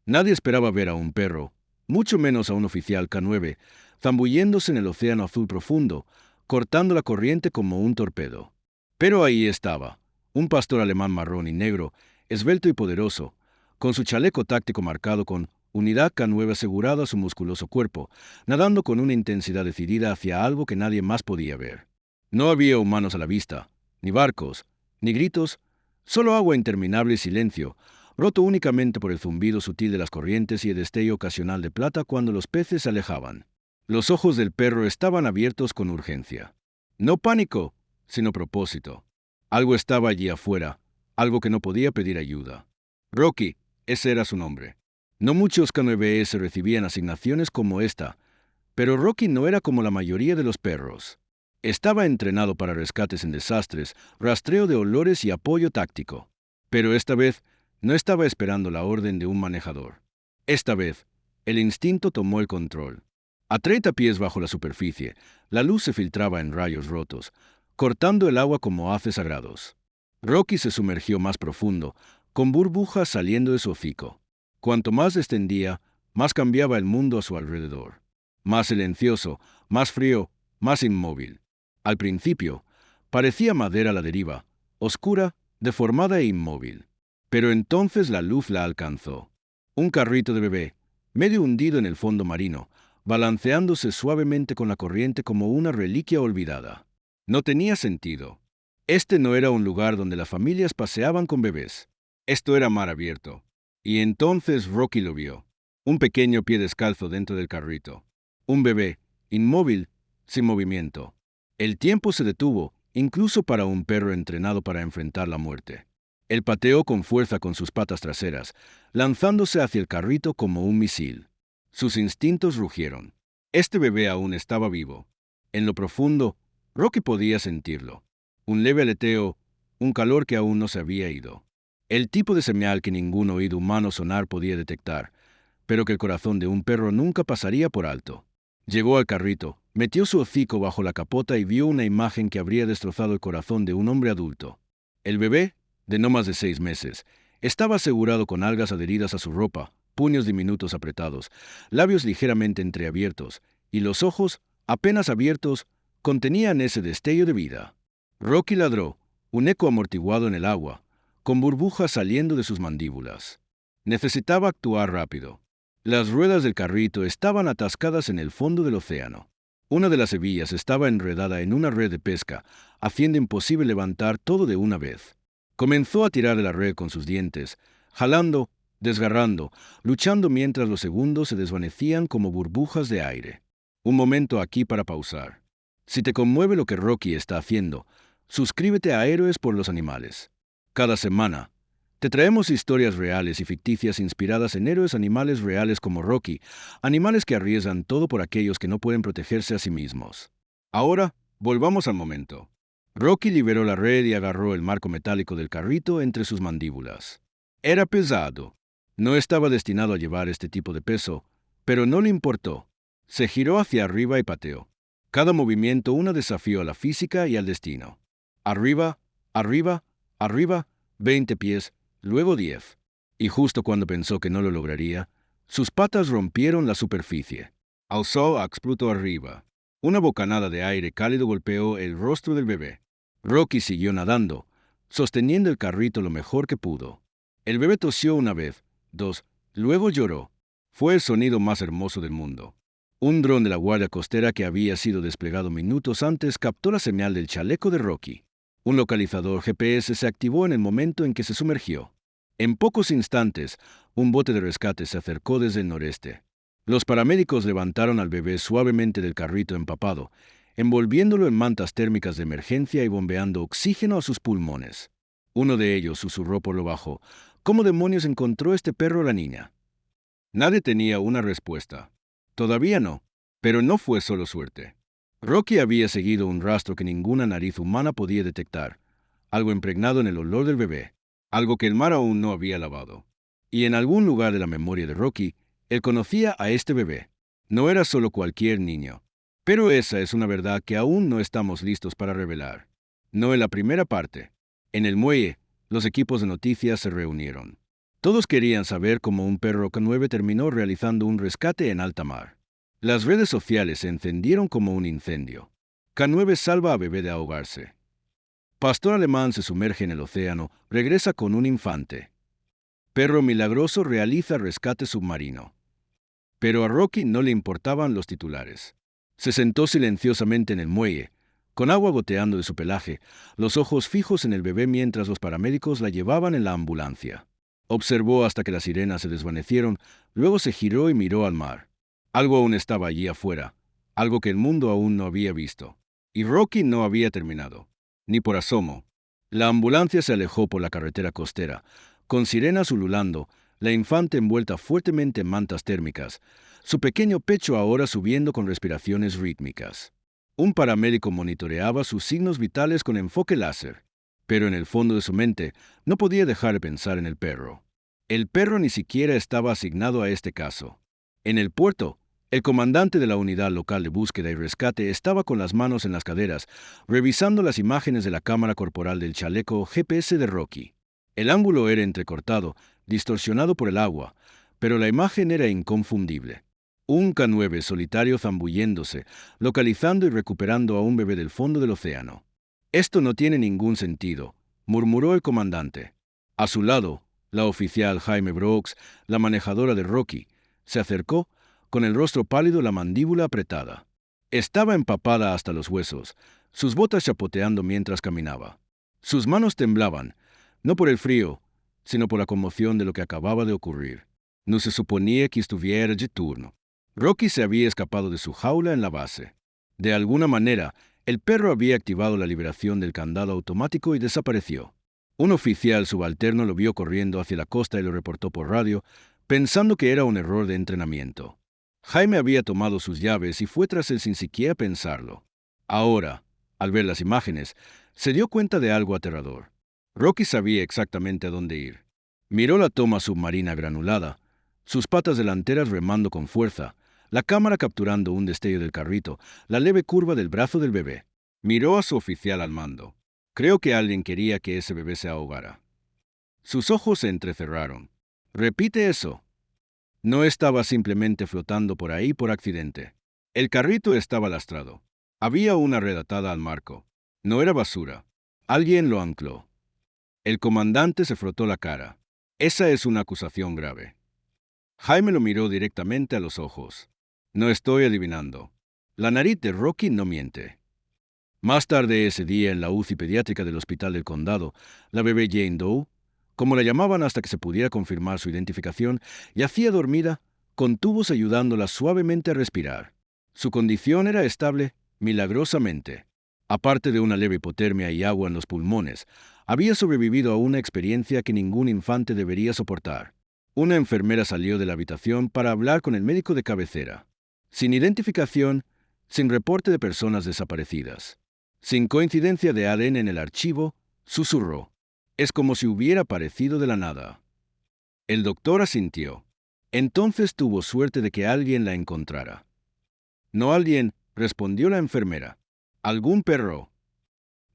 Nadie esperaba ver a un perro, mucho menos a un oficial K9, zambulléndose en el océano azul profundo, cortando la corriente como un torpedo. Pero ahí estaba, un pastor alemán marrón y negro, esbelto y poderoso, con su chaleco táctico marcado con Unidad K9 asegurado a su musculoso cuerpo, nadando con una intensidad decidida hacia algo que nadie más podía ver. No había humanos a la vista, ni barcos, ni gritos, solo agua interminable y silencio, roto únicamente por el zumbido sutil de las corrientes y el destello ocasional de plata cuando los peces se alejaban. Los ojos del perro estaban abiertos con urgencia. No pánico, sino propósito. Algo estaba allí afuera, algo que no podía pedir ayuda. Rocky, ese era su nombre. No muchos K9S recibían asignaciones como esta, pero Rocky no era como la mayoría de los perros. Estaba entrenado para rescates en desastres, rastreo de olores y apoyo táctico. Pero esta vez no estaba esperando la orden de un manejador. Esta vez, el instinto tomó el control. A 30 pies bajo la superficie, la luz se filtraba en rayos rotos, cortando el agua como haces sagrados. Rocky se sumergió más profundo, con burbujas saliendo de su hocico. Cuanto más descendía, más cambiaba el mundo a su alrededor. Más silencioso, más frío, más inmóvil. Al principio, parecía madera a la deriva, oscura, deformada e inmóvil. Pero entonces la luz la alcanzó. Un carrito de bebé, medio hundido en el fondo marino, balanceándose suavemente con la corriente como una reliquia olvidada. No tenía sentido. Este no era un lugar donde las familias paseaban con bebés. Esto era mar abierto. Y entonces Rocky lo vio. Un pequeño pie descalzo dentro del carrito. Un bebé, inmóvil, sin movimiento. El tiempo se detuvo, incluso para un perro entrenado para enfrentar la muerte. Él pateó con fuerza con sus patas traseras, lanzándose hacia el carrito como un misil. Sus instintos rugieron. Este bebé aún estaba vivo. En lo profundo, Rocky podía sentirlo. Un leve aleteo, un calor que aún no se había ido. El tipo de señal que ningún oído humano sonar podía detectar, pero que el corazón de un perro nunca pasaría por alto. Llegó al carrito, metió su hocico bajo la capota y vio una imagen que habría destrozado el corazón de un hombre adulto. El bebé, de no más de 6 meses, estaba asegurado con algas adheridas a su ropa, puños diminutos apretados, labios ligeramente entreabiertos, y los ojos, apenas abiertos, contenían ese destello de vida. Rocky ladró, un eco amortiguado en el agua, con burbujas saliendo de sus mandíbulas. Necesitaba actuar rápido. Las ruedas del carrito estaban atascadas en el fondo del océano. Una de las hebillas estaba enredada en una red de pesca, haciendo imposible levantar todo de una vez. Comenzó a tirar de la red con sus dientes, jalando, desgarrando, luchando mientras los segundos se desvanecían como burbujas de aire. Un momento aquí para pausar. Si te conmueve lo que Rocky está haciendo, suscríbete a Héroes por los Animales. Cada semana, te traemos historias reales y ficticias inspiradas en héroes animales reales como Rocky, animales que arriesgan todo por aquellos que no pueden protegerse a sí mismos. Ahora, volvamos al momento. Rocky liberó la red y agarró el marco metálico del carrito entre sus mandíbulas. Era pesado. No estaba destinado a llevar este tipo de peso, pero no le importó. Se giró hacia arriba y pateó. Cada movimiento un desafío a la física y al destino. Arriba, arriba, arriba, 20 pies, luego 10. Y justo cuando pensó que no lo lograría, sus patas rompieron la superficie. Alzó a exploto arriba. Una bocanada de aire cálido golpeó el rostro del bebé. Rocky siguió nadando, sosteniendo el carrito lo mejor que pudo. El bebé tosió una vez, dos, luego lloró. Fue el sonido más hermoso del mundo. Un dron de la Guardia Costera que había sido desplegado minutos antes captó la señal del chaleco de Rocky. Un localizador GPS se activó en el momento en que se sumergió. En pocos instantes, un bote de rescate se acercó desde el noreste. Los paramédicos levantaron al bebé suavemente del carrito empapado, envolviéndolo en mantas térmicas de emergencia y bombeando oxígeno a sus pulmones. Uno de ellos susurró por lo bajo: ¿Cómo demonios encontró este perro a la niña? Nadie tenía una respuesta. Todavía no, pero no fue solo suerte. Rocky había seguido un rastro que ninguna nariz humana podía detectar, algo impregnado en el olor del bebé, algo que el mar aún no había lavado. Y en algún lugar de la memoria de Rocky, él conocía a este bebé. No era solo cualquier niño. Pero esa es una verdad que aún no estamos listos para revelar. No en la primera parte. En el muelle, los equipos de noticias se reunieron. Todos querían saber cómo un perro K9 terminó realizando un rescate en alta mar. Las redes sociales se encendieron como un incendio. K9 salva a bebé de ahogarse. Pastor alemán se sumerge en el océano, regresa con un infante. Perro milagroso realiza rescate submarino. Pero a Rocky no le importaban los titulares. Se sentó silenciosamente en el muelle, con agua goteando de su pelaje, los ojos fijos en el bebé mientras los paramédicos la llevaban en la ambulancia. Observó hasta que las sirenas se desvanecieron, luego se giró y miró al mar. Algo aún estaba allí afuera, algo que el mundo aún no había visto. Y Rocky no había terminado, ni por asomo. La ambulancia se alejó por la carretera costera, con sirenas ululando, la infante envuelta fuertemente en mantas térmicas, su pequeño pecho ahora subiendo con respiraciones rítmicas. Un paramédico monitoreaba sus signos vitales con enfoque láser, pero en el fondo de su mente no podía dejar de pensar en el perro. El perro ni siquiera estaba asignado a este caso. En el puerto, el comandante de la unidad local de búsqueda y rescate estaba con las manos en las caderas, revisando las imágenes de la cámara corporal del chaleco GPS de Rocky. El ángulo era entrecortado, distorsionado por el agua, pero la imagen era inconfundible. Un K9 solitario zambulléndose, localizando y recuperando a un bebé del fondo del océano. Esto no tiene ningún sentido, murmuró el comandante. A su lado, la oficial Jaime Brooks, la manejadora de Rocky, se acercó, con el rostro pálido y la mandíbula apretada. Estaba empapada hasta los huesos, sus botas chapoteando mientras caminaba. Sus manos temblaban, no por el frío, sino por la conmoción de lo que acababa de ocurrir. No se suponía que estuviera de turno. Rocky se había escapado de su jaula en la base. De alguna manera, el perro había activado la liberación del candado automático y desapareció. Un oficial subalterno lo vio corriendo hacia la costa y lo reportó por radio, pensando que era un error de entrenamiento. Jaime había tomado sus llaves y fue tras él sin siquiera pensarlo. Ahora, al ver las imágenes, se dio cuenta de algo aterrador. Rocky sabía exactamente a dónde ir. Miró la toma submarina granulada, sus patas delanteras remando con fuerza, la cámara capturando un destello del carrito, la leve curva del brazo del bebé. Miró a su oficial al mando. Creo que alguien quería que ese bebé se ahogara. Sus ojos se entrecerraron. Repite eso. No estaba simplemente flotando por ahí por accidente. El carrito estaba lastrado. Había una red atada al marco. No era basura. Alguien lo ancló. El comandante se frotó la cara. Esa es una acusación grave. Jaime lo miró directamente a los ojos. No estoy adivinando. La nariz de Rocky no miente. Más tarde ese día, en la UCI pediátrica del Hospital del Condado, la bebé Jane Doe, como la llamaban hasta que se pudiera confirmar su identificación, yacía dormida, con tubos ayudándola suavemente a respirar. Su condición era estable, milagrosamente. Aparte de una leve hipotermia y agua en los pulmones, había sobrevivido a una experiencia que ningún infante debería soportar. Una enfermera salió de la habitación para hablar con el médico de cabecera. Sin identificación, sin reporte de personas desaparecidas. Sin coincidencia de ADN en el archivo, susurró. Es como si hubiera aparecido de la nada. El doctor asintió. Entonces tuvo suerte de que alguien la encontrara. No alguien, respondió la enfermera. Algún perro.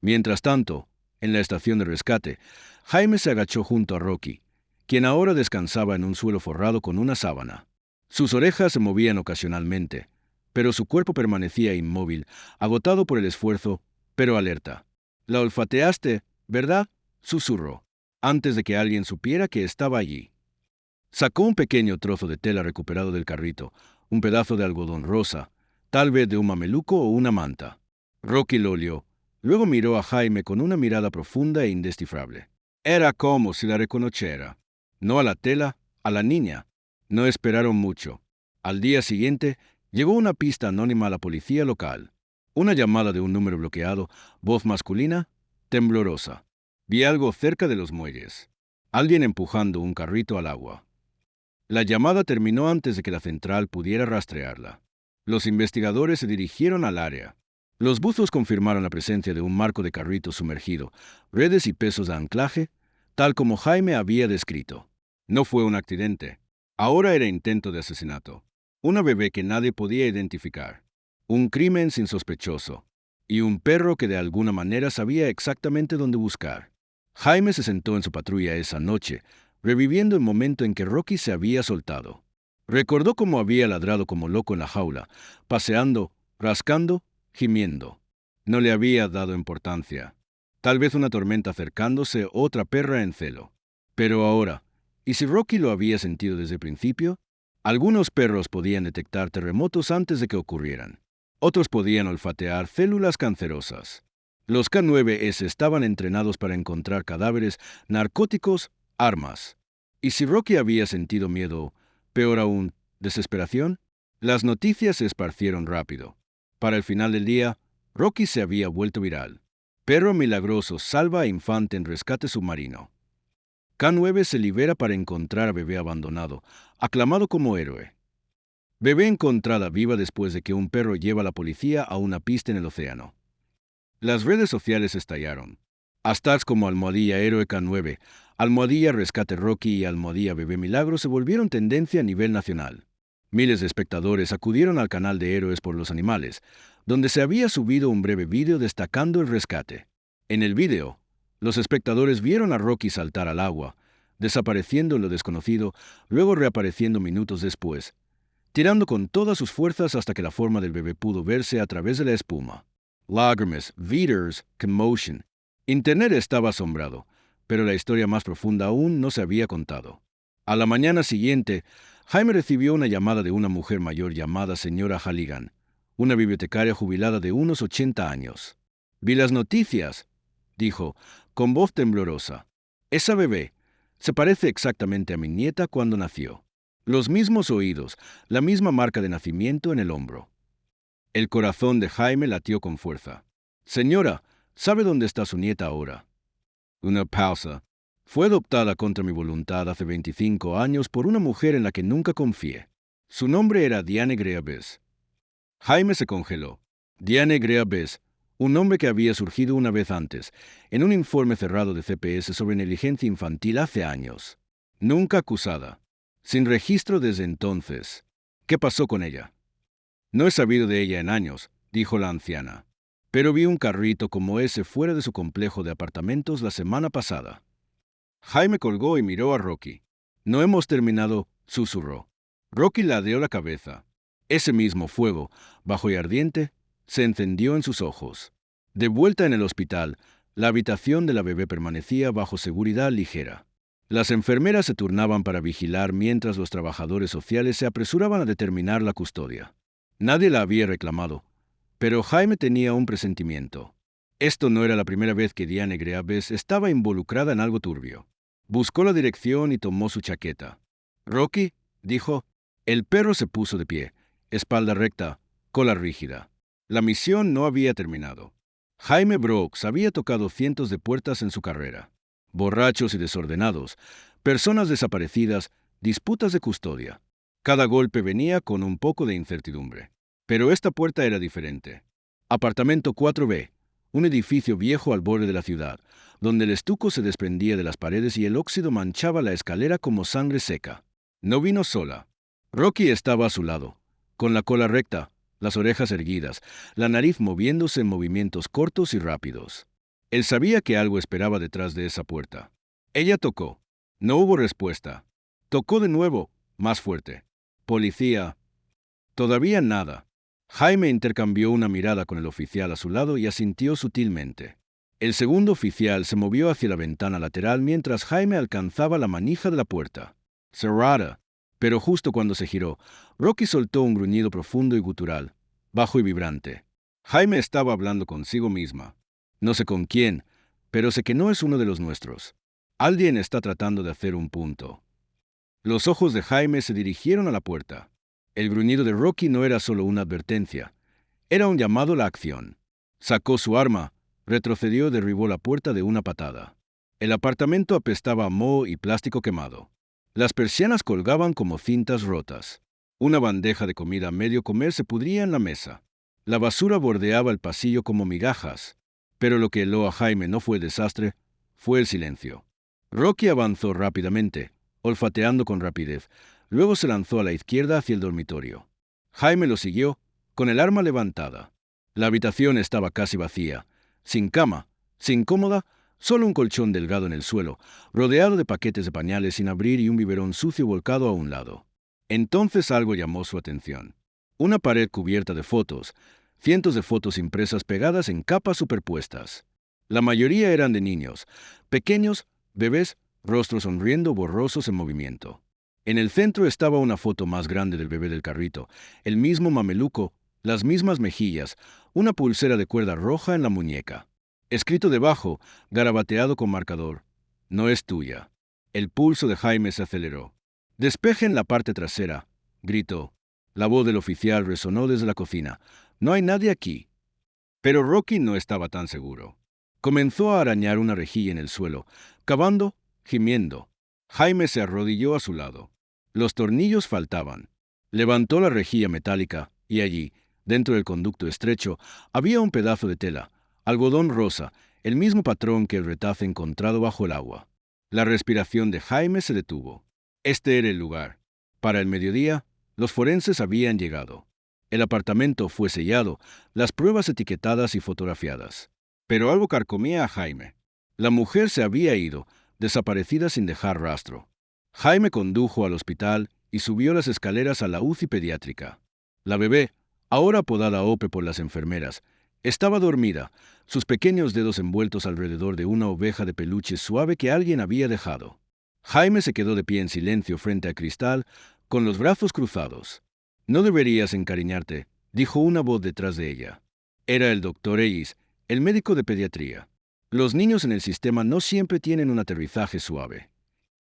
Mientras tanto, en la estación de rescate, Jaime se agachó junto a Rocky, quien ahora descansaba en un suelo forrado con una sábana. Sus orejas se movían ocasionalmente, pero su cuerpo permanecía inmóvil, agotado por el esfuerzo, pero alerta. «La olfateaste, ¿verdad?», susurró, antes de que alguien supiera que estaba allí. Sacó un pequeño trozo de tela recuperado del carrito, un pedazo de algodón rosa, tal vez de un mameluco o una manta. Rocky lo olió. Luego miró a Jaime con una mirada profunda e indescifrable. Era como si la reconociera. No a la tela, a la niña. No esperaron mucho. Al día siguiente, llegó una pista anónima a la policía local. Una llamada de un número bloqueado, voz masculina, temblorosa. Vi algo cerca de los muelles. Alguien empujando un carrito al agua. La llamada terminó antes de que la central pudiera rastrearla. Los investigadores se dirigieron al área. Los buzos confirmaron la presencia de un marco de carrito sumergido, redes y pesos de anclaje, tal como Jaime había descrito. No fue un accidente. Ahora era intento de asesinato. Una bebé que nadie podía identificar. Un crimen sin sospechoso. Y un perro que de alguna manera sabía exactamente dónde buscar. Jaime se sentó en su patrulla esa noche, reviviendo el momento en que Rocky se había soltado. Recordó cómo había ladrado como loco en la jaula, paseando, rascando, gimiendo. No le había dado importancia. Tal vez una tormenta acercándose, otra perra en celo. Pero ahora, ¿y si Rocky lo había sentido desde el principio? Algunos perros podían detectar terremotos antes de que ocurrieran. Otros podían olfatear células cancerosas. Los K9S estaban entrenados para encontrar cadáveres, narcóticos, armas. ¿Y si Rocky había sentido miedo, peor aún, desesperación? Las noticias se esparcieron rápido. Para el final del día, Rocky se había vuelto viral. Perro milagroso salva a infante en rescate submarino. K9 se libera para encontrar a bebé abandonado, aclamado como héroe. Bebé encontrada viva después de que un perro lleva a la policía a una pista en el océano. Las redes sociales estallaron. Hashtags como Almohadilla Héroe K9, Almohadilla Rescate Rocky y Almohadilla Bebé Milagro se volvieron tendencia a nivel nacional. Miles de espectadores acudieron al canal de Héroes por los Animales, donde se había subido un breve vídeo destacando el rescate. En el vídeo, los espectadores vieron a Rocky saltar al agua, desapareciendo en lo desconocido, luego reapareciendo minutos después, tirando con todas sus fuerzas hasta que la forma del bebé pudo verse a través de la espuma. Lágrimas, vidas, commotion. Internet estaba asombrado, pero la historia más profunda aún no se había contado. A la mañana siguiente, Jaime recibió una llamada de una mujer mayor llamada señora Halligan, una bibliotecaria jubilada de unos 80 años. «Vi las noticias», dijo, con voz temblorosa. «Esa bebé se parece exactamente a mi nieta cuando nació. Los mismos oídos, la misma marca de nacimiento en el hombro». El corazón de Jaime latió con fuerza. «Señora, ¿sabe dónde está su nieta ahora?» Una pausa. «Fue adoptada contra mi voluntad hace 25 años por una mujer en la que nunca confié. Su nombre era Diane Greaves». Jaime se congeló. Diane Greaves, un nombre que había surgido una vez antes, en un informe cerrado de CPS sobre negligencia infantil hace años. Nunca acusada. Sin registro desde entonces. ¿Qué pasó con ella? «No he sabido de ella en años», dijo la anciana. «Pero vi un carrito como ese fuera de su complejo de apartamentos la semana pasada». Jaime colgó y miró a Rocky. «No hemos terminado», susurró. Rocky ladeó la cabeza. Ese mismo fuego, bajo y ardiente, se encendió en sus ojos. De vuelta en el hospital, la habitación de la bebé permanecía bajo seguridad ligera. Las enfermeras se turnaban para vigilar mientras los trabajadores sociales se apresuraban a determinar la custodia. Nadie la había reclamado, pero Jaime tenía un presentimiento. Esto no era la primera vez que Diane Greaves estaba involucrada en algo turbio. Buscó la dirección y tomó su chaqueta. «Rocky», dijo. El perro se puso de pie, espalda recta, cola rígida. La misión no había terminado. Jaime Brooks había tocado cientos de puertas en su carrera. Borrachos y desordenados, personas desaparecidas, disputas de custodia. Cada golpe venía con un poco de incertidumbre. Pero esta puerta era diferente. Apartamento 4B, un edificio viejo al borde de la ciudad, donde el estuco se desprendía de las paredes y el óxido manchaba la escalera como sangre seca. No vino sola. Rocky estaba a su lado, con la cola recta, las orejas erguidas, la nariz moviéndose en movimientos cortos y rápidos. Él sabía que algo esperaba detrás de esa puerta. Ella tocó. No hubo respuesta. Tocó de nuevo, más fuerte. «Policía». Todavía nada. Jaime intercambió una mirada con el oficial a su lado y asintió sutilmente. El segundo oficial se movió hacia la ventana lateral mientras Jaime alcanzaba la manija de la puerta. «Cerrada». Pero justo cuando se giró, Rocky soltó un gruñido profundo y gutural, bajo y vibrante. Jaime estaba hablando consigo misma. «No sé con quién, pero sé que no es uno de los nuestros. Alguien está tratando de hacer un punto». Los ojos de Jaime se dirigieron a la puerta. El gruñido de Rocky no era solo una advertencia, era un llamado a la acción. Sacó su arma, retrocedió y derribó la puerta de una patada. El apartamento apestaba a moho y plástico quemado. Las persianas colgaban como cintas rotas. Una bandeja de comida a medio comer se pudría en la mesa. La basura bordeaba el pasillo como migajas. Pero lo que heló a Jaime no fue el desastre, fue el silencio. Rocky avanzó rápidamente, olfateando con rapidez. Luego se lanzó a la izquierda hacia el dormitorio. Jaime lo siguió, con el arma levantada. La habitación estaba casi vacía, sin cama, sin cómoda, Solo un colchón delgado en el suelo, rodeado de paquetes de pañales sin abrir y un biberón sucio volcado a un lado. Entonces algo llamó su atención. Una pared cubierta de fotos, cientos de fotos impresas pegadas en capas superpuestas. La mayoría eran de niños, pequeños, bebés, rostros sonriendo borrosos en movimiento. En el centro estaba una foto más grande del bebé del carrito, el mismo mameluco, las mismas mejillas, una pulsera de cuerda roja en la muñeca. Escrito debajo, garabateado con marcador: no es tuya. El pulso de Jaime se aceleró. Despejen la parte trasera, gritó. La voz del oficial resonó desde la cocina. No hay nadie aquí. Pero Rocky no estaba tan seguro. Comenzó a arañar una rejilla en el suelo, cavando, gimiendo. Jaime se arrodilló a su lado. Los tornillos faltaban. Levantó la rejilla metálica y allí, dentro del conducto estrecho, había un pedazo de tela, algodón rosa, el mismo patrón que el retazo encontrado bajo el agua. La respiración de Jaime se detuvo. Este era el lugar. Para el mediodía, los forenses habían llegado. El apartamento fue sellado, las pruebas etiquetadas y fotografiadas. Pero algo carcomía a Jaime. La mujer se había ido, desaparecida sin dejar rastro. Jaime condujo al hospital y subió las escaleras a la UCI pediátrica. La bebé, ahora apodada Ope por las enfermeras, estaba dormida, sus pequeños dedos envueltos alrededor de una oveja de peluche suave que alguien había dejado. Jaime se quedó de pie en silencio frente al cristal, con los brazos cruzados. No deberías encariñarte, dijo una voz detrás de ella. Era el doctor Ellis, el médico de pediatría. Los niños en el sistema no siempre tienen un aterrizaje suave.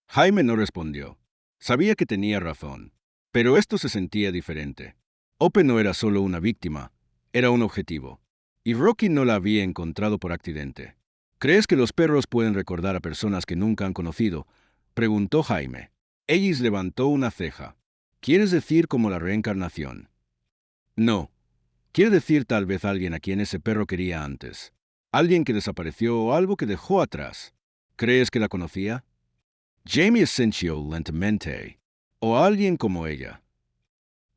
Jaime no respondió. Sabía que tenía razón, pero esto se sentía diferente. Ope no era solo una víctima, era un objetivo. Y Rocky no la había encontrado por accidente. ¿Crees que los perros pueden recordar a personas que nunca han conocido?, preguntó Jaime. Ellis levantó una ceja. ¿Quieres decir como la reencarnación? No. Quiere decir tal vez alguien a quien ese perro quería antes. Alguien que desapareció o algo que dejó atrás. ¿Crees que la conocía? Jamie Asensio lentamente. O alguien como ella.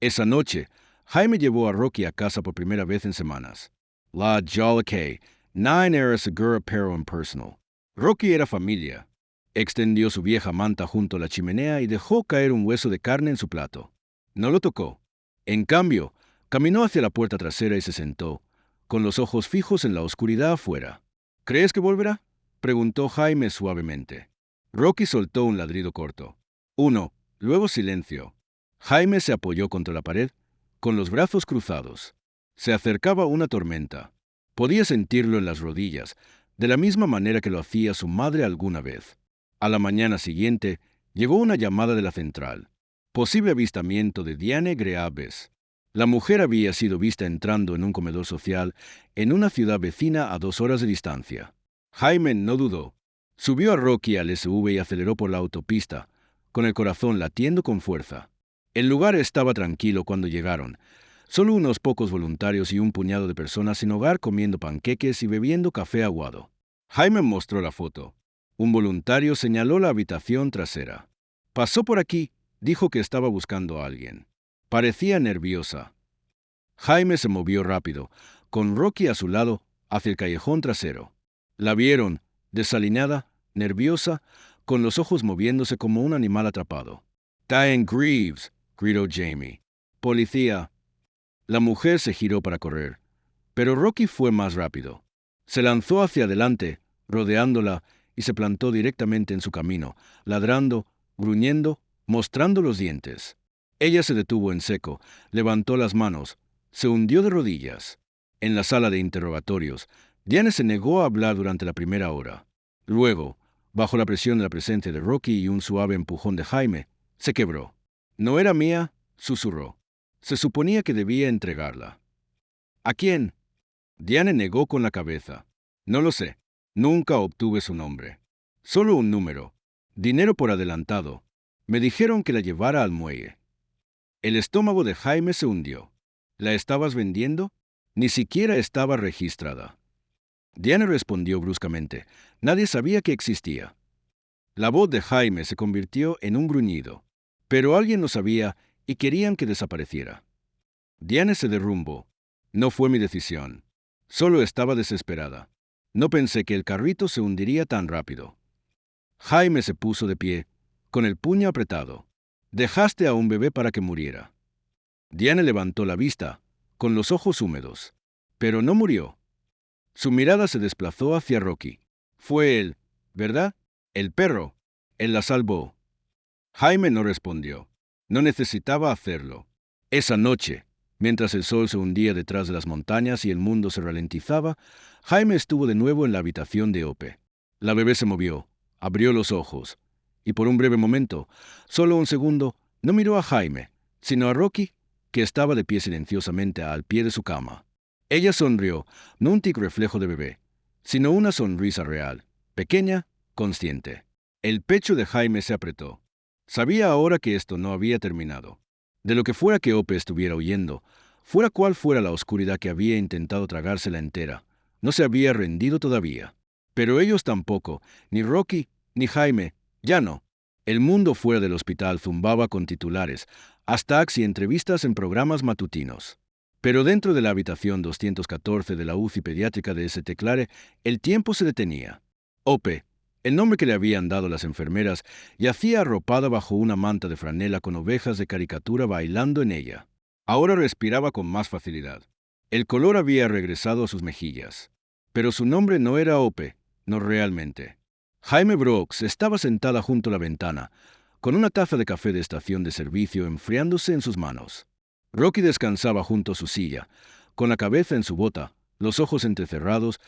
Esa noche, Jaime llevó a Rocky a casa por primera vez en semanas. La Jolly Nine era segura pero impersonal. Rocky era familia. Extendió su vieja manta junto a la chimenea y dejó caer un hueso de carne en su plato. No lo tocó. En cambio, caminó hacia la puerta trasera y se sentó, con los ojos fijos en la oscuridad afuera. ¿Crees que volverá?, preguntó Jaime suavemente. Rocky soltó un ladrido corto. Uno, luego silencio. Jaime se apoyó contra la pared, con los brazos cruzados. Se acercaba una tormenta. Podía sentirlo en las rodillas, de la misma manera que lo hacía su madre alguna vez. A la mañana siguiente, llegó una llamada de la central. Posible avistamiento de Diane Greaves. La mujer había sido vista entrando en un comedor social en una ciudad vecina a 2 horas de distancia. Jaime no dudó. Subió a Rocky al SUV y aceleró por la autopista, con el corazón latiendo con fuerza. El lugar estaba tranquilo cuando llegaron. Solo unos pocos voluntarios y un puñado de personas sin hogar comiendo panqueques y bebiendo café aguado. Jaime mostró la foto. Un voluntario señaló la habitación trasera. Pasó por aquí, dijo que estaba buscando a alguien. Parecía nerviosa. Jaime se movió rápido, con Rocky a su lado, hacia el callejón trasero. La vieron, desaliñada, nerviosa, con los ojos moviéndose como un animal atrapado. «Diane Greaves», gritó Jamie. «Policía». La mujer se giró para correr, pero Rocky fue más rápido. Se lanzó hacia adelante, rodeándola, y se plantó directamente en su camino, ladrando, gruñendo, mostrando los dientes. Ella se detuvo en seco, levantó las manos, se hundió de rodillas. En la sala de interrogatorios, Diane se negó a hablar durante la primera hora. Luego, bajo la presión de la presencia de Rocky y un suave empujón de Jaime, se quebró. «No era mía», susurró. Se suponía que debía entregarla. «¿A quién?». Diane negó con la cabeza. «No lo sé. Nunca obtuve su nombre. Solo un número. Dinero por adelantado. Me dijeron que la llevara al muelle». El estómago de Jaime se hundió. «¿La estabas vendiendo?». «Ni siquiera estaba registrada». Diane respondió bruscamente. Nadie sabía que existía. La voz de Jaime se convirtió en un gruñido. Pero alguien lo sabía y querían que desapareciera. Diane se derrumbó. «No fue mi decisión. Solo estaba desesperada». No pensé que el carrito se hundiría tan rápido. Jaime se puso de pie, con el puño apretado. Dejaste a un bebé para que muriera. Diane levantó la vista, con los ojos húmedos. Pero no murió. Su mirada se desplazó hacia Rocky. Fue él, ¿verdad? El perro. Él la salvó. Jaime no respondió. No necesitaba hacerlo. Esa noche, mientras el sol se hundía detrás de las montañas y el mundo se ralentizaba, Jaime estuvo de nuevo en la habitación de Ope. La bebé se movió, abrió los ojos, y por un breve momento, solo un segundo, no miró a Jaime, sino a Rocky, que estaba de pie silenciosamente al pie de su cama. Ella sonrió, no un tic reflejo de bebé, sino una sonrisa real, pequeña, consciente. El pecho de Jaime se apretó. Sabía ahora que esto no había terminado. De lo que fuera que Ope estuviera huyendo, fuera cual fuera la oscuridad que había intentado tragársela entera, no se había rendido todavía. Pero ellos tampoco, ni Rocky, ni Jaime, ya no. El mundo fuera del hospital zumbaba con titulares, hashtags y entrevistas en programas matutinos. Pero dentro de la habitación 214 de la UCI pediátrica de St. Clare, el tiempo se detenía. Ope, el nombre que le habían dado las enfermeras, yacía arropada bajo una manta de franela con ovejas de caricatura bailando en ella. Ahora respiraba con más facilidad. El color había regresado a sus mejillas. Pero su nombre no era Ope, no realmente. Jaime Brooks estaba sentada junto a la ventana, con una taza de café de estación de servicio enfriándose en sus manos. Rocky descansaba junto a su silla, con la cabeza en su bota, los ojos entrecerrados,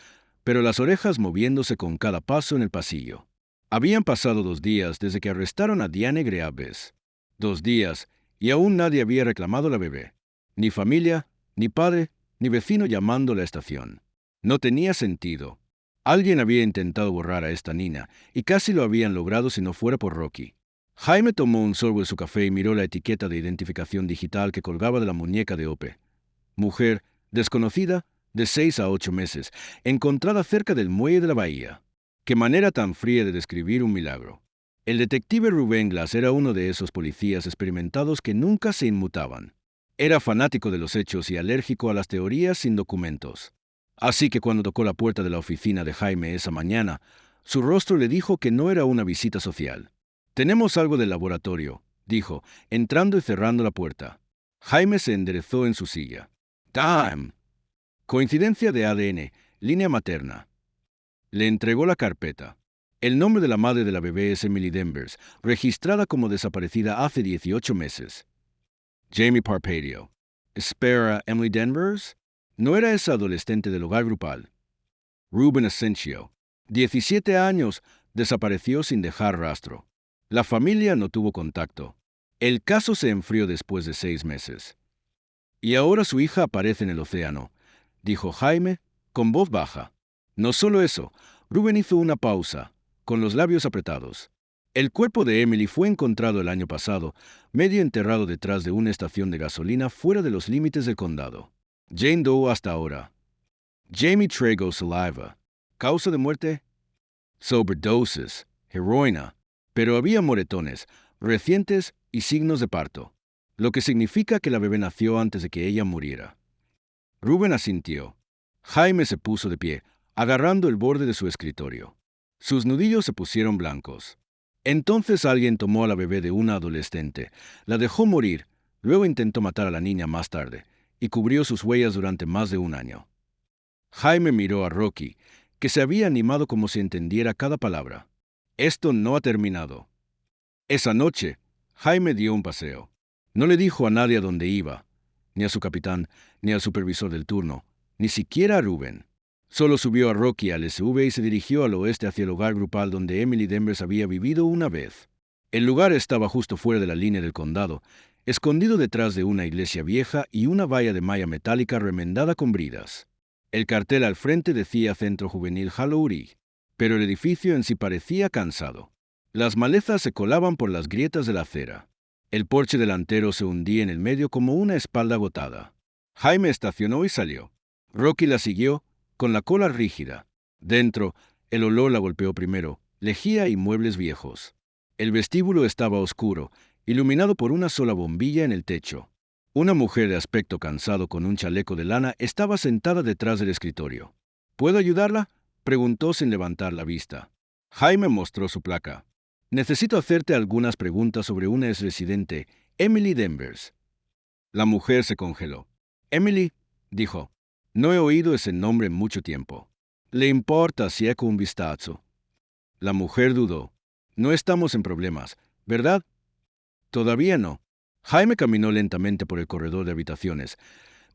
pero las orejas moviéndose con cada paso en el pasillo. Habían pasado 2 días desde que arrestaron a Diane Greaves. 2 días, y aún nadie había reclamado la bebé. Ni familia, ni padre, ni vecino llamando a la estación. No tenía sentido. Alguien había intentado borrar a esta niña, y casi lo habían logrado si no fuera por Rocky. Jaime tomó un sorbo de su café y miró la etiqueta de identificación digital que colgaba de la muñeca de Ope. Mujer, desconocida, de 6 a 8 meses, encontrada cerca del muelle de la bahía. Qué manera tan fría de describir un milagro. El detective Rubén Glass era uno de esos policías experimentados que nunca se inmutaban. Era fanático de los hechos y alérgico a las teorías sin documentos. Así que cuando tocó la puerta de la oficina de Jaime esa mañana, su rostro le dijo que no era una visita social. «Tenemos algo del laboratorio», dijo, entrando y cerrando la puerta. Jaime se enderezó en su silla. «Damn». Coincidencia de ADN, línea materna. Le entregó la carpeta. El nombre de la madre de la bebé es Emily Denvers, registrada como desaparecida hace 18 meses. Jamie Parpadio. ¿Espera Emily Denvers? No era esa adolescente del hogar grupal. Ruben Asensio. 17 años, desapareció sin dejar rastro. La familia no tuvo contacto. El caso se enfrió después de 6 meses. Y ahora su hija aparece en el océano, dijo Jaime, con voz baja. No solo eso, Ruben hizo una pausa, con los labios apretados. El cuerpo de Emily fue encontrado el año pasado, medio enterrado detrás de una estación de gasolina fuera de los límites del condado. Jane Doe hasta ahora. Jamie Trago Saliva. ¿Causa de muerte? Sobredosis, heroína. Pero había moretones, recientes y signos de parto, lo que significa que la bebé nació antes de que ella muriera. Ruben asintió. Jaime se puso de pie, agarrando el borde de su escritorio. Sus nudillos se pusieron blancos. Entonces alguien tomó a la bebé de una adolescente, la dejó morir, luego intentó matar a la niña más tarde, y cubrió sus huellas durante más de 1 año. Jaime miró a Rocky, que se había animado como si entendiera cada palabra. Esto no ha terminado. Esa noche, Jaime dio un paseo. No le dijo a nadie a dónde iba, ni a su capitán, ni al supervisor del turno, ni siquiera a Ruben. Solo subió a Rocky al SUV y se dirigió al oeste hacia el hogar grupal donde Emily Denvers había vivido una vez. El lugar estaba justo fuera de la línea del condado, escondido detrás de una iglesia vieja y una valla de malla metálica remendada con bridas. El cartel al frente decía Centro Juvenil Halloween, pero el edificio en sí parecía cansado. Las malezas se colaban por las grietas de la acera. El porche delantero se hundía en el medio como una espalda agotada. Jaime estacionó y salió. Rocky la siguió, con la cola rígida. Dentro, el olor la golpeó primero, lejía y muebles viejos. El vestíbulo estaba oscuro, iluminado por una sola bombilla en el techo. Una mujer de aspecto cansado con un chaleco de lana estaba sentada detrás del escritorio. ¿Puedo ayudarla? Preguntó sin levantar la vista. Jaime mostró su placa. Necesito hacerte algunas preguntas sobre una exresidente, Emily Denvers. La mujer se congeló. Emily, dijo, no he oído ese nombre en mucho tiempo. ¿Le importa si echo un vistazo? La mujer dudó. No estamos en problemas, ¿verdad? Todavía no. Jaime caminó lentamente por el corredor de habitaciones,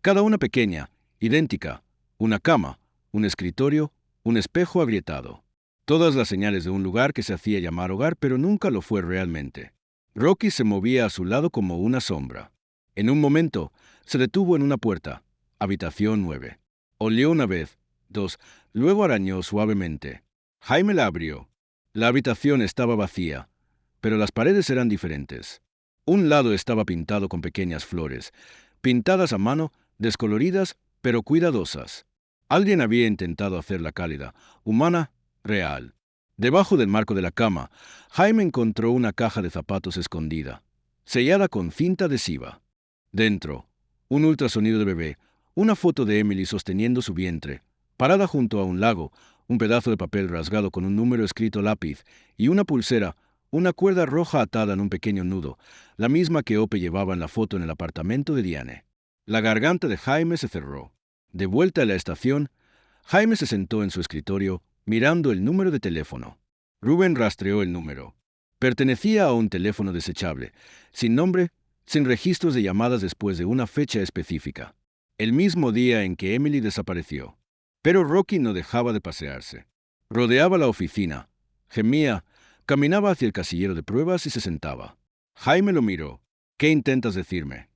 cada una pequeña, idéntica, una cama, un escritorio, un espejo agrietado. Todas las señales de un lugar que se hacía llamar hogar, pero nunca lo fue realmente. Rocky se movía a su lado como una sombra. En un momento, se detuvo en una puerta. Habitación 9. Olió una vez, dos, luego arañó suavemente. Jaime la abrió. La habitación estaba vacía, pero las paredes eran diferentes. Un lado estaba pintado con pequeñas flores, pintadas a mano, descoloridas, pero cuidadosas. Alguien había intentado hacerla cálida, humana, real. Debajo del marco de la cama, Jaime encontró una caja de zapatos escondida, sellada con cinta adhesiva. Dentro, un ultrasonido de bebé, una foto de Emily sosteniendo su vientre, parada junto a un lago, un pedazo de papel rasgado con un número escrito a lápiz y una pulsera, una cuerda roja atada en un pequeño nudo, la misma que Ope llevaba en la foto en el apartamento de Diane. La garganta de Jaime se cerró. De vuelta a la estación, Jaime se sentó en su escritorio, mirando el número de teléfono. Rubén rastreó el número. Pertenecía a un teléfono desechable, sin nombre, sin registros de llamadas después de una fecha específica. El mismo día en que Emily desapareció. Pero Rocky no dejaba de pasearse. Rodeaba la oficina, gemía, caminaba hacia el casillero de pruebas y se sentaba. Jaime lo miró. ¿Qué intentas decirme?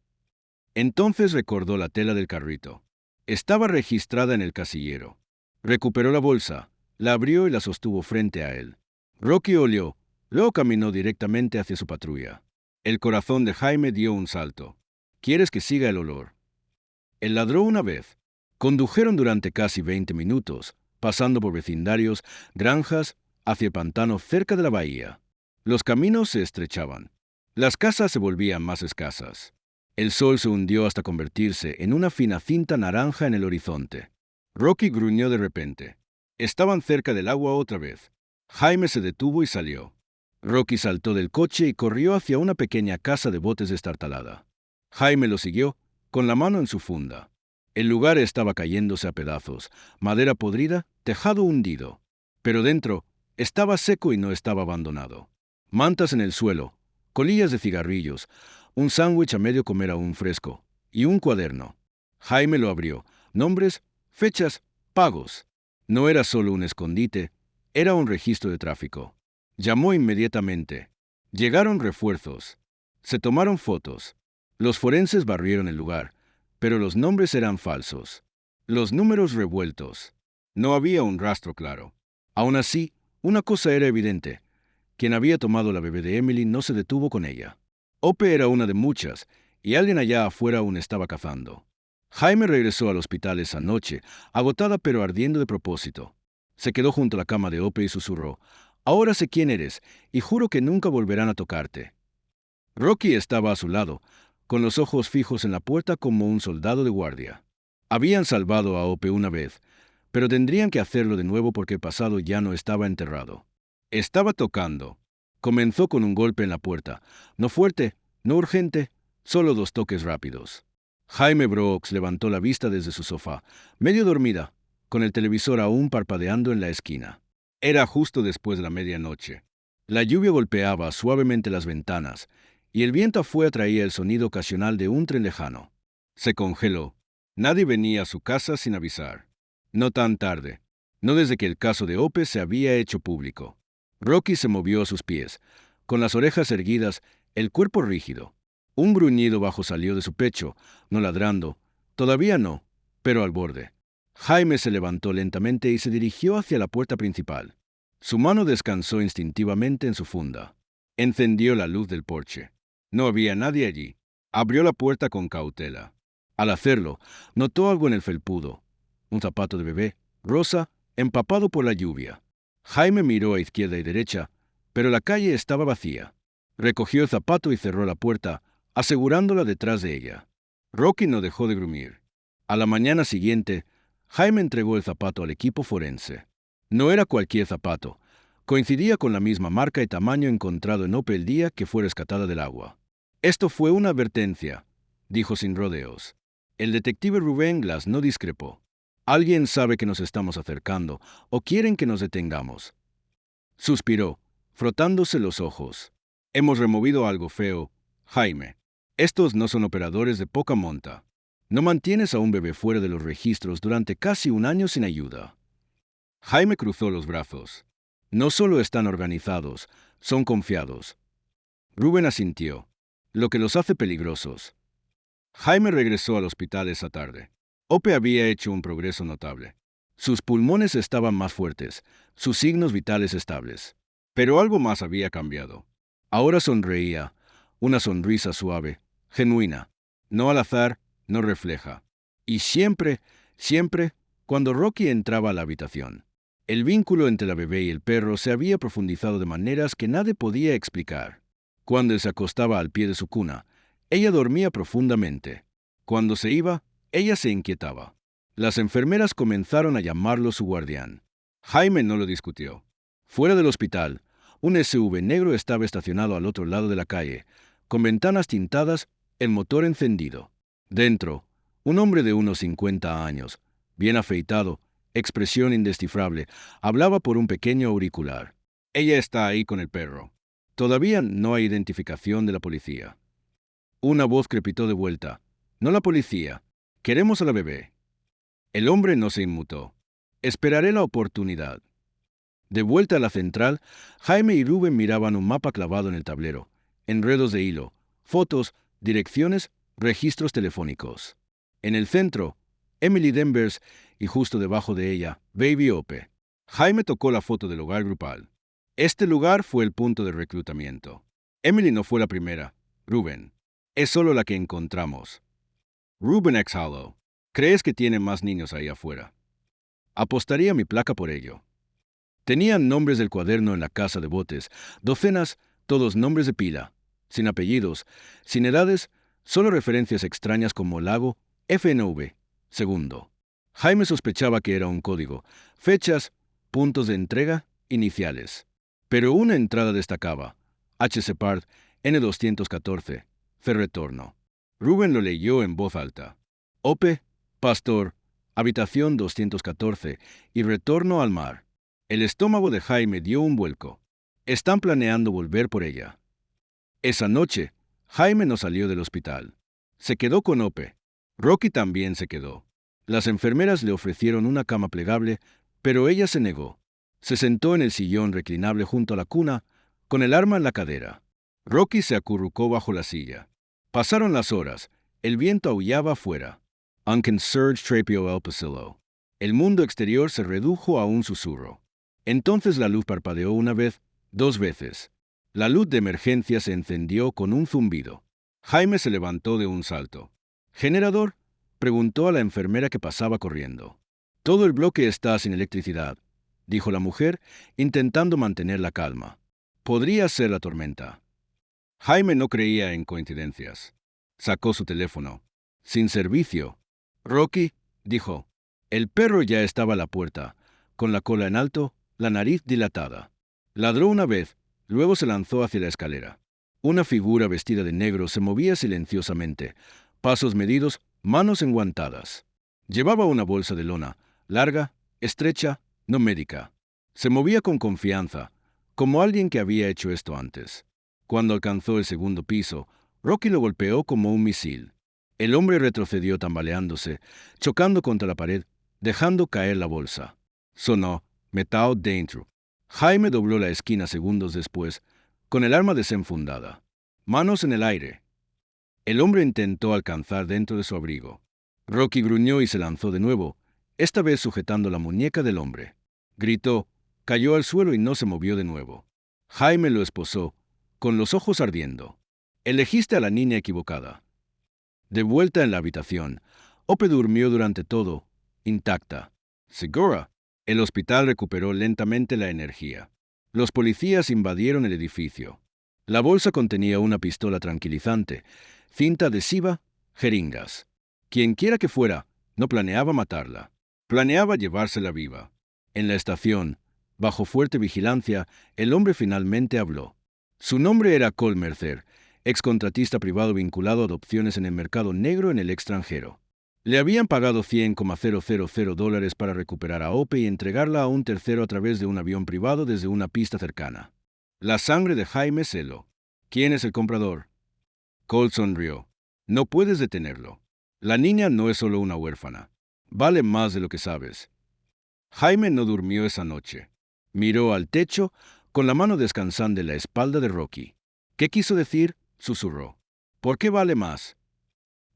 Entonces recordó la tela del carrito. Estaba registrada en el casillero. Recuperó la bolsa, la abrió y la sostuvo frente a él. Rocky olió, luego caminó directamente hacia su patrulla. El corazón de Jaime dio un salto. ¿Quieres que siga el olor? Él ladró una vez. Condujeron durante casi 20 minutos, pasando por vecindarios, granjas, hacia el pantano cerca de la bahía. Los caminos se estrechaban. Las casas se volvían más escasas. El sol se hundió hasta convertirse en una fina cinta naranja en el horizonte. Rocky gruñó de repente. Estaban cerca del agua otra vez. Jaime se detuvo y salió. Rocky saltó del coche y corrió hacia una pequeña casa de botes destartalada. Jaime lo siguió, con la mano en su funda. El lugar estaba cayéndose a pedazos, madera podrida, tejado hundido. Pero dentro, estaba seco y no estaba abandonado. Mantas en el suelo, colillas de cigarrillos, un sándwich a medio comer aún fresco, y un cuaderno. Jaime lo abrió. Nombres, fechas, pagos. No era solo un escondite, era un registro de tráfico. Llamó inmediatamente. Llegaron refuerzos. Se tomaron fotos. Los forenses barrieron el lugar, pero los nombres eran falsos. Los números revueltos. No había un rastro claro. Aún así, una cosa era evidente. Quien había tomado la bebé de Emily no se detuvo con ella. Ope era una de muchas, y alguien allá afuera aún estaba cazando. Jaime regresó al hospital esa noche, agotada pero ardiendo de propósito. Se quedó junto a la cama de Ope y susurró, «Ahora sé quién eres, y juro que nunca volverán a tocarte». Rocky estaba a su lado, con los ojos fijos en la puerta como un soldado de guardia. Habían salvado a Ope una vez, pero tendrían que hacerlo de nuevo porque el pasado ya no estaba enterrado. Estaba tocando. Comenzó con un golpe en la puerta, no fuerte, no urgente, solo 2 toques rápidos. Jaime Brooks levantó la vista desde su sofá, medio dormida, con el televisor aún parpadeando en la esquina. Era justo después de la medianoche. La lluvia golpeaba suavemente las ventanas, y el viento afuera traía el sonido ocasional de un tren lejano. Se congeló. Nadie venía a su casa sin avisar. No tan tarde. No desde que el caso de Ope se había hecho público. Rocky se movió a sus pies, con las orejas erguidas, el cuerpo rígido. Un gruñido bajo salió de su pecho, no ladrando, todavía no, pero al borde. Jaime se levantó lentamente y se dirigió hacia la puerta principal. Su mano descansó instintivamente en su funda. Encendió la luz del porche. No había nadie allí. Abrió la puerta con cautela. Al hacerlo, notó algo en el felpudo. Un zapato de bebé, rosa, empapado por la lluvia. Jaime miró a izquierda y derecha, pero la calle estaba vacía. Recogió el zapato y cerró la puerta, asegurándola detrás de ella. Rocky no dejó de gruñir. A la mañana siguiente, Jaime entregó el zapato al equipo forense. No era cualquier zapato. Coincidía con la misma marca y tamaño encontrado en Ope el día que fue rescatada del agua. Esto fue una advertencia, dijo sin rodeos. El detective Rubén Glass no discrepó. Alguien sabe que nos estamos acercando o quieren que nos detengamos. Suspiró, frotándose los ojos. Hemos removido algo feo, Jaime. Estos no son operadores de poca monta. No mantienes a un bebé fuera de los registros durante casi un año sin ayuda. Jaime cruzó los brazos. No solo están organizados, son confiados. Rubén asintió, lo que los hace peligrosos. Jaime regresó al hospital esa tarde. Ope había hecho un progreso notable. Sus pulmones estaban más fuertes, sus signos vitales estables. Pero algo más había cambiado. Ahora sonreía, una sonrisa suave, genuina. No al azar, no refleja. Y siempre, siempre, cuando Rocky entraba a la habitación. El vínculo entre la bebé y el perro se había profundizado de maneras que nadie podía explicar. Cuando él se acostaba al pie de su cuna, ella dormía profundamente. Cuando se iba, ella se inquietaba. Las enfermeras comenzaron a llamarlo su guardián. Jaime no lo discutió. Fuera del hospital, un SUV negro estaba estacionado al otro lado de la calle, con ventanas tintadas, el motor encendido. Dentro, un hombre de unos 50 años, bien afeitado, expresión indescifrable, hablaba por un pequeño auricular. Ella está ahí con el perro. Todavía no hay identificación de la policía. Una voz crepitó de vuelta. No la policía. Queremos a la bebé. El hombre no se inmutó. Esperaré la oportunidad. De vuelta a la central, Jaime y Rubén miraban un mapa clavado en el tablero, enredos de hilo, fotos, direcciones, registros telefónicos. En el centro, Emily Denvers y justo debajo de ella, Baby Ope. Jaime tocó la foto del hogar grupal. Este lugar fue el punto de reclutamiento. Emily no fue la primera, Rubén. Es solo la que encontramos. Rubén exhaló. ¿Crees que tiene más niños ahí afuera? Apostaría mi placa por ello. Tenían nombres del cuaderno en la casa de botes, docenas, todos nombres de pila, sin apellidos, sin edades, solo referencias extrañas como Lago, FNV, segundo. Jaime sospechaba que era un código, fechas, puntos de entrega, iniciales. Pero una entrada destacaba, H. Separd, N214, Ferretorno. Rubén lo leyó en voz alta. Ope, Pastor, habitación 214 y retorno al mar. El estómago de Jaime dio un vuelco. Están planeando volver por ella. Esa noche, Jaime no salió del hospital. Se quedó con Ope. Rocky también se quedó. Las enfermeras le ofrecieron una cama plegable, pero ella se negó. Se sentó en el sillón reclinable junto a la cuna, con el arma en la cadera. Rocky se acurrucó bajo la silla. Pasaron las horas. El viento aullaba afuera. Unken surge trapio el pasillo. El mundo exterior se redujo a un susurro. Entonces la luz parpadeó una vez, dos veces. La luz de emergencia se encendió con un zumbido. Jaime se levantó de un salto. ¿Generador?, preguntó a la enfermera que pasaba corriendo. Todo el bloque está sin electricidad, dijo la mujer, intentando mantener la calma. Podría ser la tormenta. Jaime no creía en coincidencias. Sacó su teléfono. Sin servicio. Rocky, dijo. El perro ya estaba a la puerta, con la cola en alto, la nariz dilatada. Ladró una vez, luego se lanzó hacia la escalera. Una figura vestida de negro se movía silenciosamente, pasos medidos, manos enguantadas. Llevaba una bolsa de lona, larga, estrecha, no médica. Se movía con confianza, como alguien que había hecho esto antes. Cuando alcanzó el segundo piso, Rocky lo golpeó como un misil. El hombre retrocedió tambaleándose, chocando contra la pared, dejando caer la bolsa. Sonó metal dentro. Jaime dobló la esquina segundos después, con el arma desenfundada. Manos en el aire. El hombre intentó alcanzar dentro de su abrigo. Rocky gruñó y se lanzó de nuevo, esta vez sujetando la muñeca del hombre. Gritó, cayó al suelo y no se movió de nuevo. Jaime lo esposó, con los ojos ardiendo. Elegiste a la niña equivocada. De vuelta en la habitación, Ope durmió durante todo, intacta. ¿Segura? El hospital recuperó lentamente la energía. Los policías invadieron el edificio. La bolsa contenía una pistola tranquilizante, cinta adhesiva, jeringas. Quienquiera que fuera, no planeaba matarla. Planeaba llevársela viva. En la estación, Bajo fuerte vigilancia, el hombre finalmente habló. Su nombre era Cole Mercer, excontratista privado vinculado a adopciones en el mercado negro en el extranjero. Le habían pagado $100,000 para recuperar a Ope y entregarla a un tercero a través de un avión privado desde una pista cercana. La sangre de Jaime se heló. ¿Quién es el comprador? Cole sonrió. No puedes detenerlo. La niña no es solo una huérfana. Vale más de lo que sabes. Jaime no durmió esa noche. Miró al techo, con la mano descansando en la espalda de Rocky. ¿Qué quiso decir? Susurró. ¿Por qué vale más?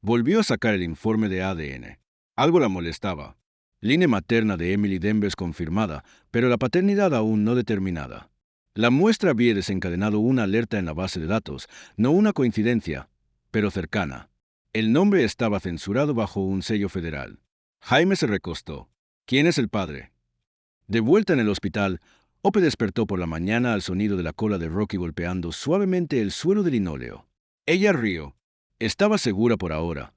Volvió a sacar el informe de ADN. Algo la molestaba. Línea materna de Emily Denvers confirmada, pero la paternidad aún no determinada. La muestra había desencadenado una alerta en la base de datos, no una coincidencia, pero cercana. El nombre estaba censurado bajo un sello federal. Jaime se recostó. ¿Quién es el padre? De vuelta en el hospital, Ope despertó por la mañana al sonido de la cola de Rocky golpeando suavemente el suelo de linóleo. Ella rió. Estaba segura por ahora,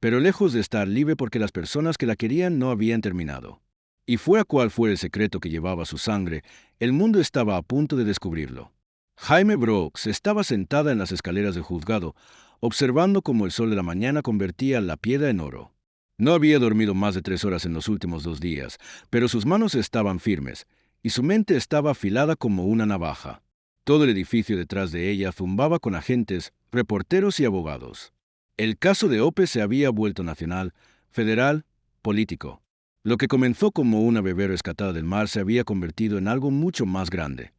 pero lejos de estar libre porque las personas que la querían no habían terminado. Y fuera cual fuera el secreto que llevaba su sangre, el mundo estaba a punto de descubrirlo. Jaime Brooks estaba sentada en las escaleras del juzgado, observando cómo el sol de la mañana convertía la piedra en oro. No había dormido más de 3 horas en los últimos 2 días, pero sus manos estaban firmes, y su mente estaba afilada como una navaja. Todo el edificio detrás de ella zumbaba con agentes, reporteros y abogados. El caso de Ope se había vuelto nacional, federal, político. Lo que comenzó como una bebé rescatada del mar se había convertido en algo mucho más grande.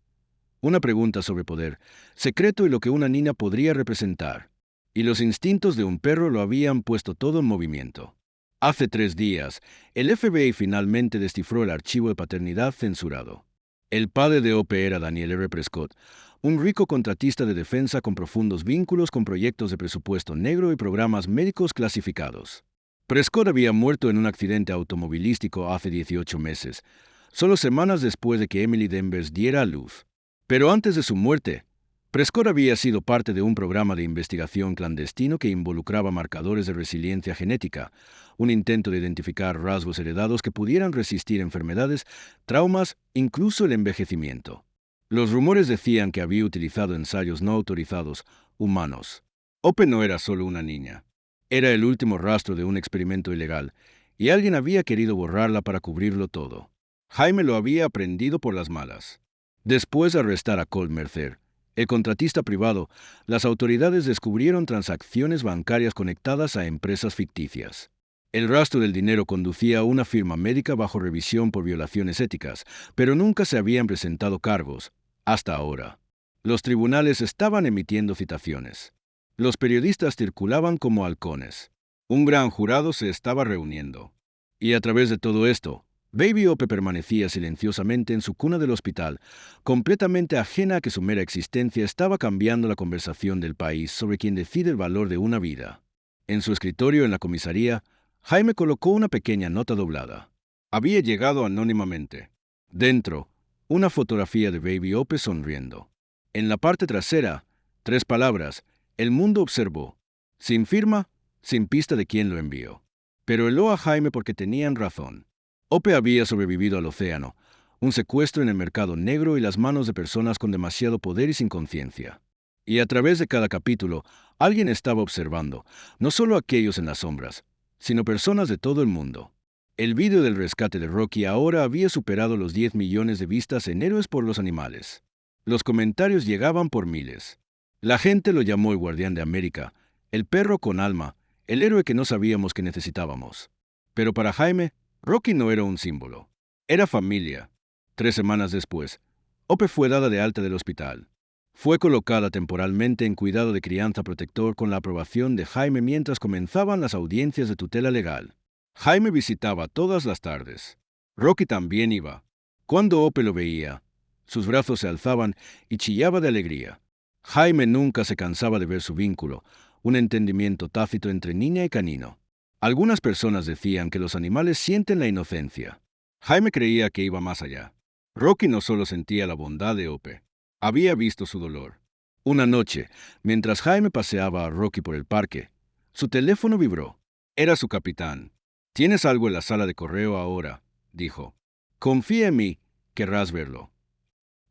Una pregunta sobre poder, secreto y lo que una niña podría representar. Y los instintos de un perro lo habían puesto todo en movimiento. Hace 3 días, el FBI finalmente descifró el archivo de paternidad censurado. El padre de Ope era Daniel R. Prescott, un rico contratista de defensa con profundos vínculos con proyectos de presupuesto negro y programas médicos clasificados. Prescott había muerto en un accidente automovilístico hace 18 meses, solo semanas después de que Emily Denvers diera a luz. Pero antes de su muerte, Prescott había sido parte de un programa de investigación clandestino que involucraba marcadores de resiliencia genética, un intento de identificar rasgos heredados que pudieran resistir enfermedades, traumas, incluso el envejecimiento. Los rumores decían que había utilizado ensayos no autorizados, humanos. Ope no era solo una niña. Era el último rastro de un experimento ilegal, y alguien había querido borrarla para cubrirlo todo. Jaime lo había aprendido por las malas. Después de arrestar a Cole Mercer, el contratista privado, las autoridades descubrieron transacciones bancarias conectadas a empresas ficticias. El rastro del dinero conducía a una firma médica bajo revisión por violaciones éticas, pero nunca se habían presentado cargos, hasta ahora. Los tribunales estaban emitiendo citaciones. Los periodistas circulaban como halcones. Un gran jurado se estaba reuniendo. Y a través de todo esto, Baby Ope permanecía silenciosamente en su cuna del hospital, completamente ajena a que su mera existencia estaba cambiando la conversación del país sobre quien decide el valor de una vida. En su escritorio en la comisaría, Jaime colocó una pequeña nota doblada. Había llegado anónimamente. Dentro, una fotografía de Baby Ope sonriendo. En la parte trasera, 3 palabras: el mundo observó. Sin firma, sin pista de quién lo envió. Pero heló a Jaime porque tenían razón. Ope había sobrevivido al océano, un secuestro en el mercado negro y las manos de personas con demasiado poder y sin conciencia. Y a través de cada capítulo, alguien estaba observando, no solo aquellos en las sombras, sino personas de todo el mundo. El vídeo del rescate de Rocky ahora había superado los 10 millones de vistas en Héroes por los Animales. Los comentarios llegaban por miles. La gente lo llamó el Guardián de América, el perro con alma, el héroe que no sabíamos que necesitábamos. Pero para Jaime, Rocky no era un símbolo. Era familia. 3 semanas después, Ope fue dada de alta del hospital. Fue colocada temporalmente en cuidado de crianza protector con la aprobación de Jaime mientras comenzaban las audiencias de tutela legal. Jaime visitaba todas las tardes. Rocky también iba. Cuando Ope lo veía, sus brazos se alzaban y chillaba de alegría. Jaime nunca se cansaba de ver su vínculo, un entendimiento tácito entre niña y canino. Algunas personas decían que los animales sienten la inocencia. Jaime creía que iba más allá. Rocky no solo sentía la bondad de Ope, había visto su dolor. Una noche, mientras Jaime paseaba a Rocky por el parque, su teléfono vibró. Era su capitán. «Tienes algo en la sala de correo ahora», dijo. «Confía en mí, Querrás verlo.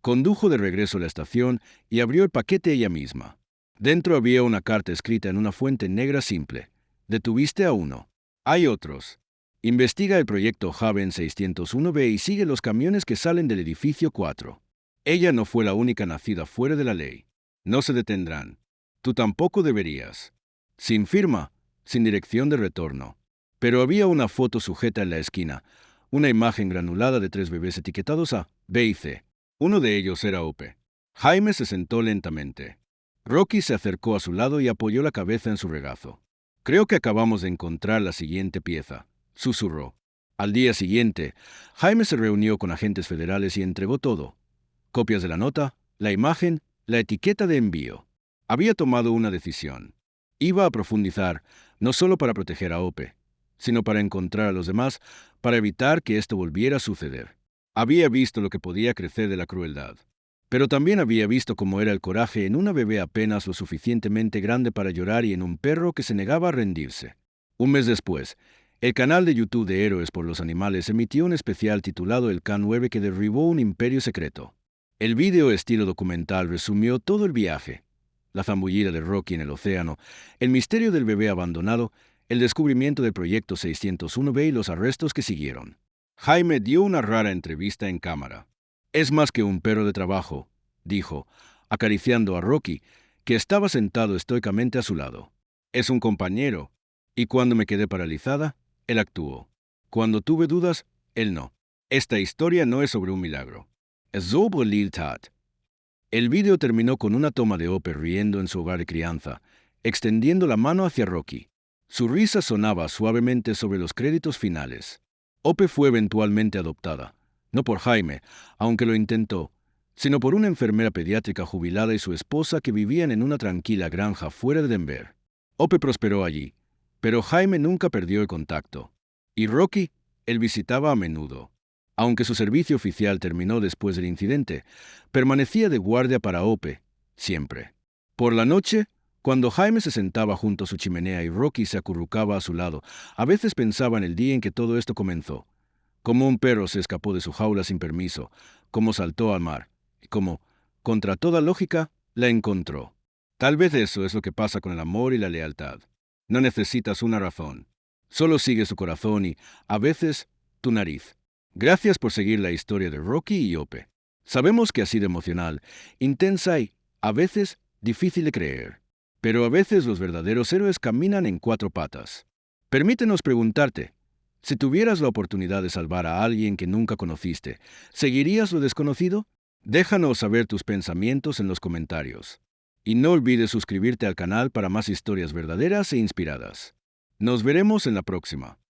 Condujo de regreso a la estación y abrió el paquete ella misma. Dentro había una carta escrita en una fuente negra simple. Detuviste a uno. Hay otros. Investiga el proyecto Haven 601B y sigue los camiones que salen del edificio 4. Ella no fue la única nacida fuera de la ley. No se detendrán. Tú tampoco deberías. Sin firma, sin dirección de retorno. Pero había una foto sujeta en la esquina, una imagen granulada de 3 bebés etiquetados A, B y C. Uno de ellos era Ope. Jaime se sentó lentamente. Rocky se acercó a su lado y apoyó la cabeza en su regazo. Creo que acabamos de encontrar la siguiente pieza, susurró. Al día siguiente, Jaime se reunió con agentes federales y entregó todo. Copias de la nota, la imagen, la etiqueta de envío. Había tomado una decisión. Iba a profundizar, no solo para proteger a Ope, sino para encontrar a los demás, para evitar que esto volviera a suceder. Había visto lo que podía crecer de la crueldad, pero también había visto cómo era el coraje en una bebé apenas lo suficientemente grande para llorar y en un perro que se negaba a rendirse. Un mes después, el canal de YouTube de Héroes por los Animales emitió un especial titulado El K-9 que derribó un imperio secreto. El vídeo estilo documental resumió todo el viaje, la zambullida de Rocky en el océano, el misterio del bebé abandonado, el descubrimiento del proyecto 601B y los arrestos que siguieron. Jaime dio una rara entrevista en cámara. Es más que un perro de trabajo, dijo, acariciando a Rocky, que estaba sentado estoicamente a su lado. Es un compañero. Y cuando me quedé paralizada, él actuó. Cuando tuve dudas, él no. Esta historia no es sobre un milagro. Es sobre lealtad. El vídeo terminó con una toma de Ope riendo en su hogar de crianza, extendiendo la mano hacia Rocky. Su risa sonaba suavemente sobre los créditos finales. Ope fue eventualmente adoptada, no por Jaime, aunque lo intentó, sino por una enfermera pediátrica jubilada y su esposa que vivían en una tranquila granja fuera de Denver. Ope prosperó allí, pero Jaime nunca perdió el contacto. Y Rocky, él visitaba a menudo. Aunque su servicio oficial terminó después del incidente, permanecía de guardia para Ope, siempre. Por la noche, cuando Jaime se sentaba junto a su chimenea y Rocky se acurrucaba a su lado, a veces pensaba en el día en que todo esto comenzó. Cómo un perro se escapó de su jaula sin permiso, cómo saltó al mar, y cómo, contra toda lógica, la encontró. Tal vez eso es lo que pasa con el amor y la lealtad. No necesitas una razón. Solo sigue su corazón y, a veces, tu nariz. Gracias por seguir la historia de Rocky y Ope. Sabemos que ha sido emocional, intensa y, a veces, difícil de creer. Pero a veces los verdaderos héroes caminan en 4 patas. Permítenos preguntarte, si tuvieras la oportunidad de salvar a alguien que nunca conociste, ¿seguirías lo desconocido? Déjanos saber tus pensamientos en los comentarios. Y no olvides suscribirte al canal para más historias verdaderas e inspiradas. Nos veremos en la próxima.